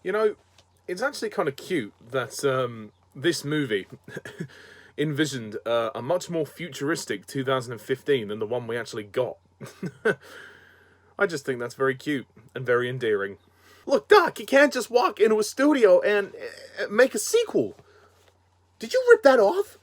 You know, it's actually kind of cute that this movie envisioned a much more futuristic 2015 than the one we actually got. I just think that's very cute and very endearing. Look, Doc, you can't just walk into a studio and make a sequel. Did you rip that off?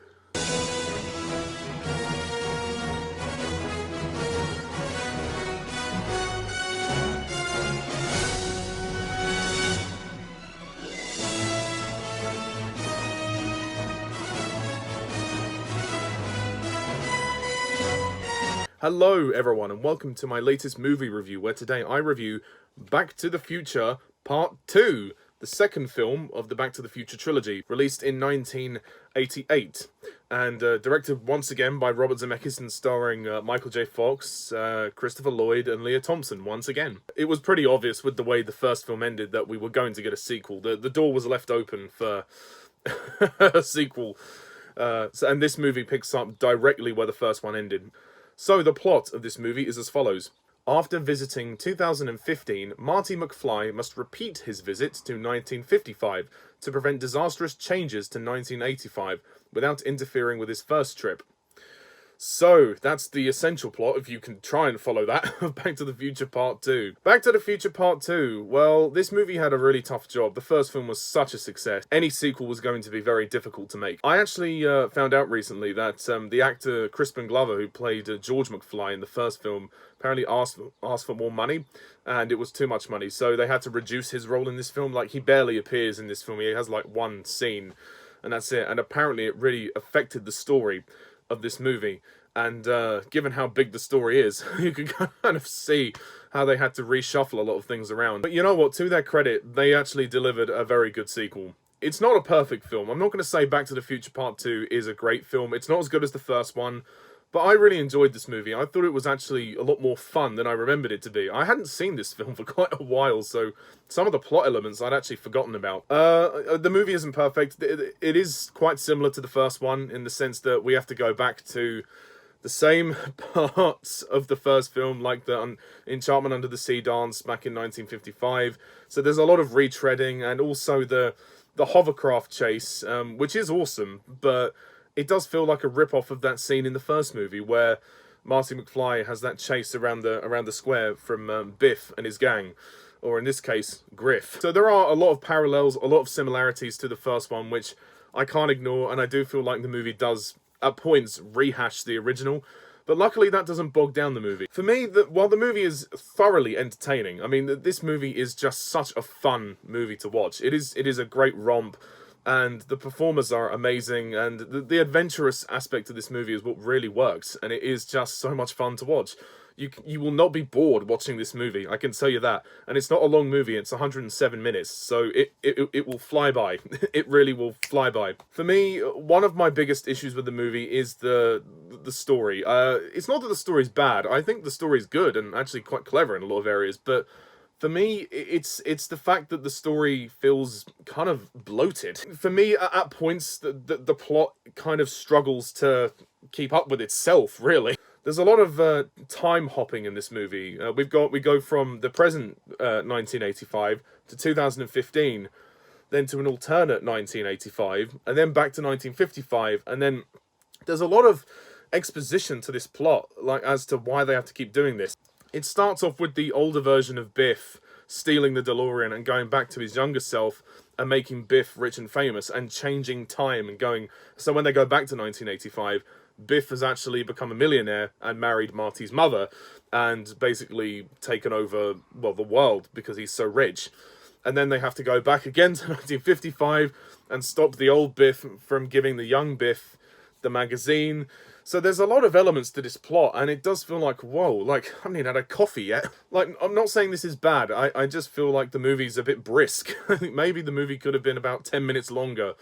Hello everyone and welcome to my latest movie review, where today I review Back to the Future Part 2, the second film of the Back to the Future trilogy, released in 1988, and directed once again by Robert Zemeckis and starring Michael J. Fox, Christopher Lloyd and Leah Thompson once again. It was pretty obvious with the way the first film ended that we were going to get a sequel. The door was left open for a sequel, and this movie picks up directly where the first one ended. So the plot of this movie is as follows. After visiting 2015, Marty McFly must repeat his visit to 1955 to prevent disastrous changes to 1985 without interfering with his first trip. So, that's the essential plot, if you can try and follow that, of Back to the Future Part 2. Back to the Future Part 2, well, this movie had a really tough job. The first film was such a success. Any sequel was going to be very difficult to make. I actually found out recently that the actor Crispin Glover, who played George McFly in the first film, apparently asked for more money, and it was too much money, so they had to reduce his role in this film. Like, he barely appears in this film. He has, like, one scene, and that's it. And apparently it really affected the story of this movie, and given how big the story is, you can kind of see how they had to reshuffle a lot of things around. But you know what, to their credit, they actually delivered a very good sequel. It's not a perfect film. I'm not going to say Back to the Future Part 2 is a great film. It's not as good as the first one, but I really enjoyed this movie. I thought it was actually a lot more fun than I remembered it to be. I hadn't seen this film for quite a while, so some of the plot elements I'd actually forgotten about. The movie isn't perfect. It is quite similar to the first one in the sense that we have to go back to the same parts of the first film, like the Enchantment Under the Sea dance back in 1955. So there's a lot of retreading, and also the hovercraft chase, which is awesome, but it does feel like a rip-off of that scene in the first movie where Marty McFly has that chase around the square from Biff and his gang, or in this case, Griff. So there are a lot of parallels, a lot of similarities to the first one, which I can't ignore, and I do feel like the movie does, at points, rehash the original. But luckily that doesn't bog down the movie. For me, while the movie is thoroughly entertaining, I mean, this movie is just such a fun movie to watch. It is a great romp, and the performers are amazing, and the adventurous aspect of this movie is what really works, and it is just so much fun to watch. You will not be bored watching this movie, I can tell you that. And it's not a long movie, it's 107 minutes, so it will fly by. It really will fly by. For me, one of my biggest issues with the movie is the story. It's not that the story's bad, I think the story's good and actually quite clever in a lot of areas, but for me, it's the fact that the story feels kind of bloated. For me, at points, the plot kind of struggles to keep up with itself, really. There's a lot of time hopping in this movie. We go from the present 1985 to 2015, then to an alternate 1985, and then back to 1955, and then there's a lot of exposition to this plot, like as to why they have to keep doing this. It starts off with the older version of Biff stealing the DeLorean and going back to his younger self and making Biff rich and famous and changing time and going... So when they go back to 1985, Biff has actually become a millionaire and married Marty's mother and basically taken over, well, the world because he's so rich. And then they have to go back again to 1955 and stop the old Biff from giving the young Biff the magazine. So there's a lot of elements to this plot, and it does feel like, whoa, like, I haven't even had a coffee yet. Like, I'm not saying this is bad, I just feel like the movie's a bit brisk. I think maybe the movie could have been about 10 minutes longer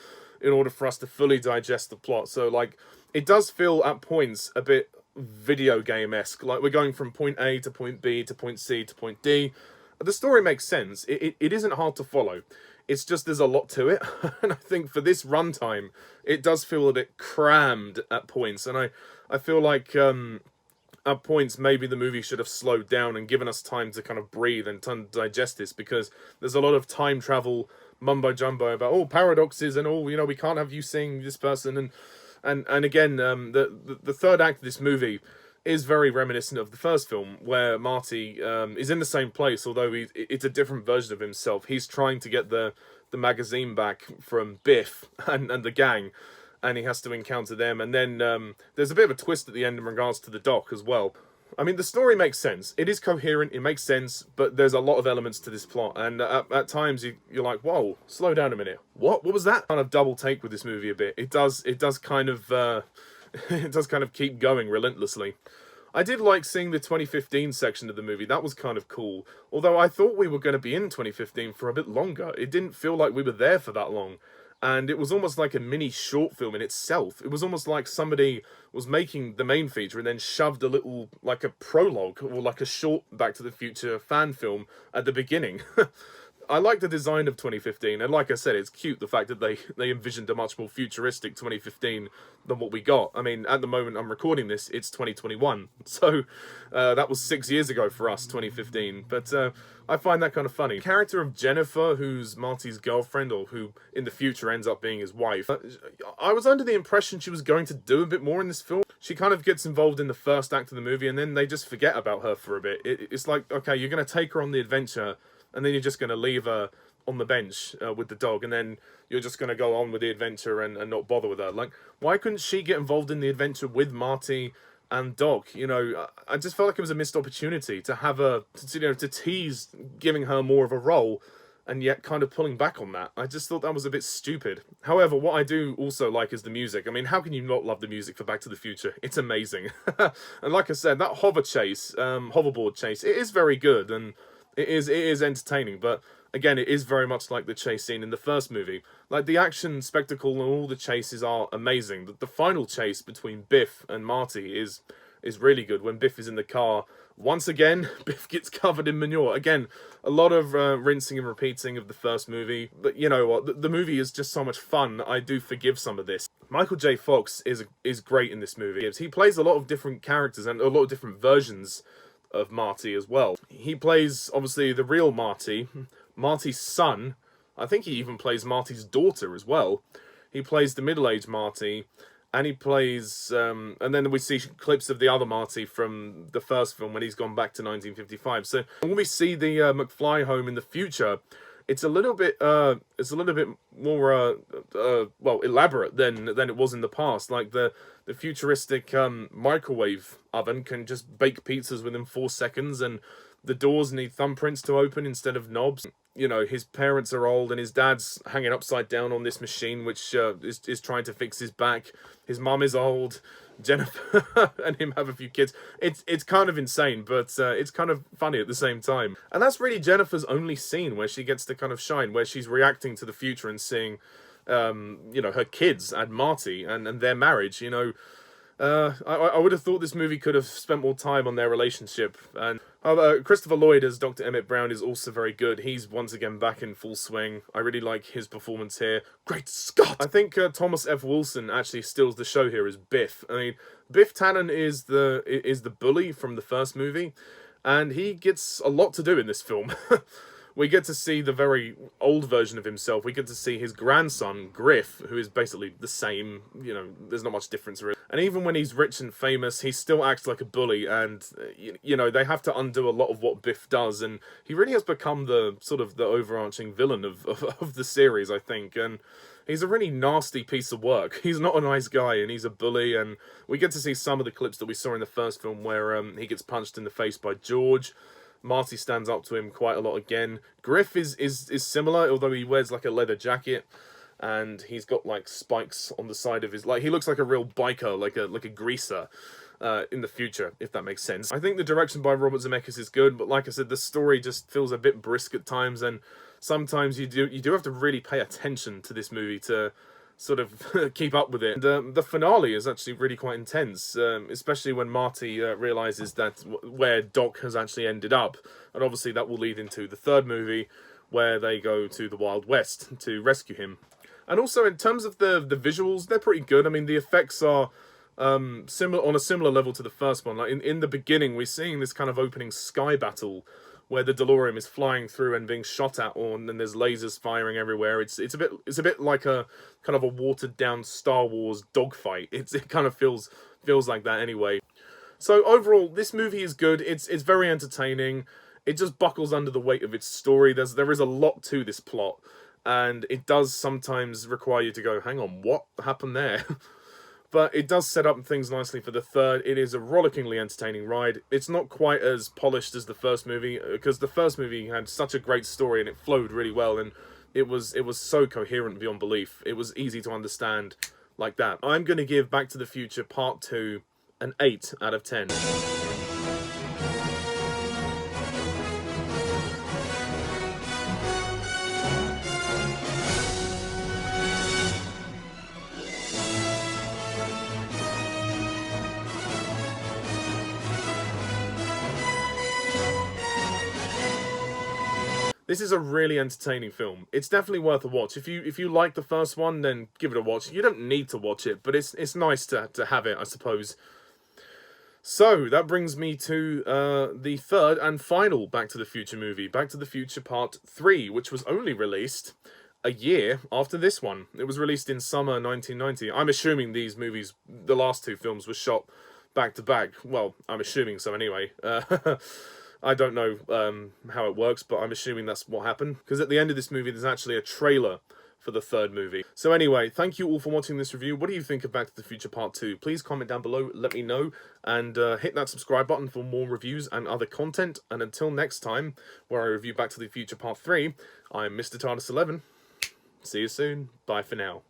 in order for us to fully digest the plot. So, like, it does feel, at points, a bit video game-esque. Like, we're going from point A to point B to point C to point D. The story makes sense. It isn't hard to follow. It's just there's a lot to it, and I think for this runtime, it does feel a bit crammed at points, and I feel like at points, maybe the movie should have slowed down and given us time to kind of breathe and to digest this, because there's a lot of time travel mumbo jumbo about all paradoxes and all, we can't have you seeing this person, and again, the third act of this movie is very reminiscent of the first film, where Marty is in the same place, although it's a different version of himself. He's trying to get the magazine back from Biff and the gang, and he has to encounter them. And then there's a bit of a twist at the end in regards to the doc as well. I mean, the story makes sense. It is coherent, it makes sense, but there's a lot of elements to this plot. And at times you're like, whoa, slow down a minute. What was that? Kind of double take with this movie a bit. It does kind of it does kind of keep going relentlessly. I did like seeing the 2015 section of the movie. That was kind of cool. Although I thought we were going to be in 2015 for a bit longer. It didn't feel like we were there for that long. And it was almost like a mini short film in itself. It was almost like somebody was making the main feature and then shoved a little, like a prologue or like a short Back to the Future fan film at the beginning. I like the design of 2015, and like I said, it's cute the fact that they envisioned a much more futuristic 2015 than what we got. I mean, at the moment I'm recording this, it's 2021, so that was 6 years ago for us, 2015, but I find that kind of funny. The character of Jennifer, who's Marty's girlfriend, or who in the future ends up being his wife, I was under the impression she was going to do a bit more in this film. She kind of gets involved in the first act of the movie, and then they just forget about her for a bit. It's like, okay, you're going to take her on the adventure, and then you're just going to leave her on the bench with the dog, and then you're just going to go on with the adventure and not bother with her. Like, why couldn't she get involved in the adventure with Marty and Doc? I just felt like it was a missed opportunity to have her, to tease giving her more of a role, and yet kind of pulling back on that. I just thought that was a bit stupid. However, what I do also like is the music. I mean, how can you not love the music for Back to the Future? It's amazing. And like I said, that hoverboard chase, it is very good, and it is entertaining, but again, it is very much like the chase scene in the first movie. Like, the action spectacle and all the chases are amazing. The final chase between Biff and Marty is really good. When Biff is in the car, once again, Biff gets covered in manure. Again, a lot of rinsing and repeating of the first movie. But you know what? The movie is just so much fun. I do forgive some of this. Michael J. Fox is great in this movie. He plays a lot of different characters and a lot of different versions of Marty as well. He plays, obviously, the real Marty, Marty's son. I think he even plays Marty's daughter as well. He plays the middle-aged Marty, and he plays, and then we see clips of the other Marty from the first film when he's gone back to 1955. So when we see the McFly home in the future, it's a little bit more well, elaborate than it was in the past. Like the futuristic microwave oven can just bake pizzas within 4 seconds, and the doors need thumbprints to open instead of knobs. His parents are old, and his dad's hanging upside down on this machine, which is trying to fix his back. His mum is old. Jennifer and him have a few kids. It's kind of insane, but it's kind of funny at the same time. And that's really Jennifer's only scene where she gets to kind of shine, where she's reacting to the future and seeing, her kids and Marty and their marriage. I would have thought this movie could have spent more time on their relationship. And Christopher Lloyd as Dr. Emmett Brown is also very good. He's once again back in full swing. I really like his performance here. Great Scott! I think Thomas F. Wilson actually steals the show here as Biff. I mean, Biff Tannen is the bully from the first movie, and he gets a lot to do in this film. We get to see the very old version of himself. We get to see his grandson, Griff, who is basically the same. There's not much difference really. And even when he's rich and famous, he still acts like a bully. And, they have to undo a lot of what Biff does. And he really has become the sort of the overarching villain of the series, I think. And he's a really nasty piece of work. He's not a nice guy, and he's a bully. And we get to see some of the clips that we saw in the first film where he gets punched in the face by George. Marty stands up to him quite a lot again. Griff is similar, although he wears like a leather jacket, and he's got like spikes on the side of his, like, he looks like a real biker, like a greaser in the future, if that makes sense. I think the direction by Robert Zemeckis is good, but like I said, the story just feels a bit brisk at times, and sometimes you do have to really pay attention to this movie to sort of keep up with it. And, the finale is actually really quite intense, especially when Marty realizes that where Doc has actually ended up, and obviously that will lead into the third movie where they go to the Wild West to rescue him. And also in terms of the visuals, they're pretty good. I mean, the effects are similar on a similar level to the first one. Like in the beginning, we're seeing this kind of opening sky battle where the DeLorean is flying through and being shot at, and then there's lasers firing everywhere. It's a bit like a kind of a watered down Star Wars dogfight. It kind of feels like that anyway. So overall, this movie is good. It's very entertaining. It just buckles under the weight of its story. There is a lot to this plot, and it does sometimes require you to go, hang on, what happened there? But it does set up things nicely for the third. It is a rollickingly entertaining ride. It's not quite as polished as the first movie, because the first movie had such a great story and it flowed really well, and it was so coherent beyond belief. It was easy to understand like that. I'm going to give Back to the Future Part 2 an 8 out of 10. This is a really entertaining film. It's definitely worth a watch. If you like the first one, then give it a watch. You don't need to watch it, but it's nice to have it, I suppose. So, that brings me to the third and final Back to the Future movie, Back to the Future Part 3, which was only released a year after this one. It was released in summer 1990. I'm assuming these movies, the last two films, were shot back to back. Well, I'm assuming so anyway. I don't know how it works, but I'm assuming that's what happened. Because at the end of this movie, there's actually a trailer for the third movie. So anyway, thank you all for watching this review. What do you think of Back to the Future Part 2? Please comment down below, let me know, and hit that subscribe button for more reviews and other content. And until next time, where I review Back to the Future Part 3, I'm Mr. TARDIS11. See you soon. Bye for now.